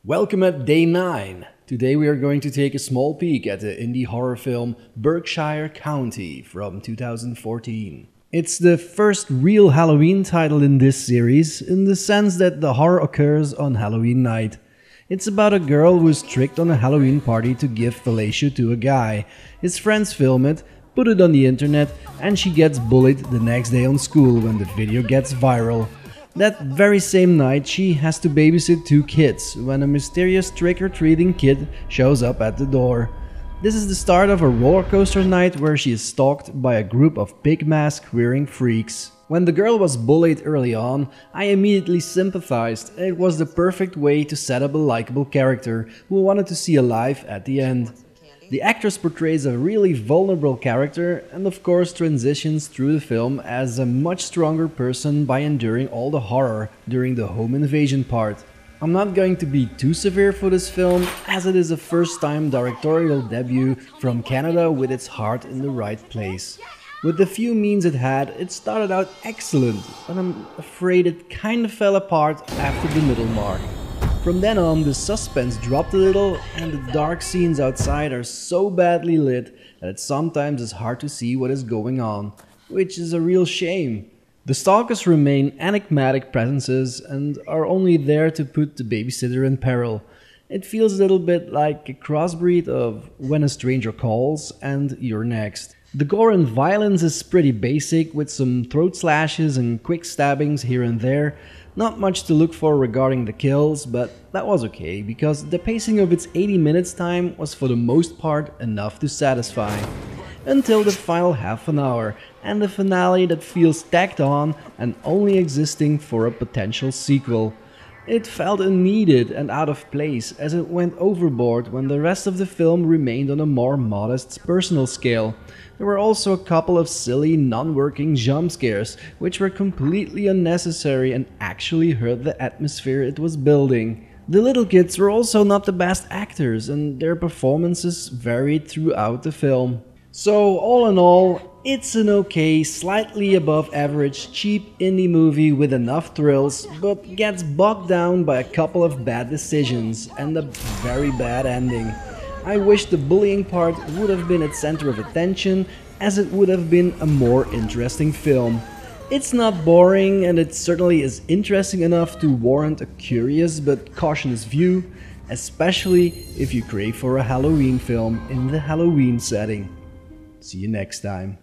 Welcome at day 9. Today we are going to take a small peek at the indie horror film Berkshire County from 2014. It's the first real Halloween title in this series, in the sense that the horror occurs on Halloween night. It's about a girl who is tricked on a Halloween party to give fellatio to a guy. His friends film it, put it on the internet, and she gets bullied the next day on school when the video gets viral. That very same night she has to babysit 2 kids when a mysterious trick-or-treating kid shows up at the door. This is the start of a roller coaster night where she is stalked by a group of pig mask wearing freaks. When the girl was bullied early on, I immediately sympathized. It was the perfect way to set up a likable character who wanted to see alive at the end. The actress portrays a really vulnerable character and of course transitions through the film as a much stronger person by enduring all the horror during the home invasion part. I'm not going to be too severe for this film, as it is a first-time directorial debut from Canada with its heart in the right place. With the few means it had, it started out excellent, but I'm afraid it kind of fell apart after the middle mark. From then on, the suspense dropped a little, and the dark scenes outside are so badly lit that it sometimes is hard to see what is going on, which is a real shame. The stalkers remain enigmatic presences and are only there to put the babysitter in peril. It feels a little bit like a crossbreed of When a Stranger Calls and You're Next. The gore and violence is pretty basic, with some throat slashes and quick stabbings here and there. Not much to look for regarding the kills, but that was okay, because the pacing of its 80 minutes time was for the most part enough to satisfy. Until the final half an hour, and the finale that feels tacked on and only existing for a potential sequel. It felt unneeded and out of place, as it went overboard when the rest of the film remained on a more modest personal scale. There were also a couple of silly, non-working jump scares, which were completely unnecessary and actually hurt the atmosphere it was building. The little kids were also not the best actors, and their performances varied throughout the film. So all in all, it's an okay, slightly above average, cheap indie movie with enough thrills, but gets bogged down by a couple of bad decisions and a very bad ending. I wish the bullying part would have been its center of attention, as it would have been a more interesting film. It's not boring, and it certainly is interesting enough to warrant a curious but cautious view, especially if you crave for a Halloween film in the Halloween setting. See you next time.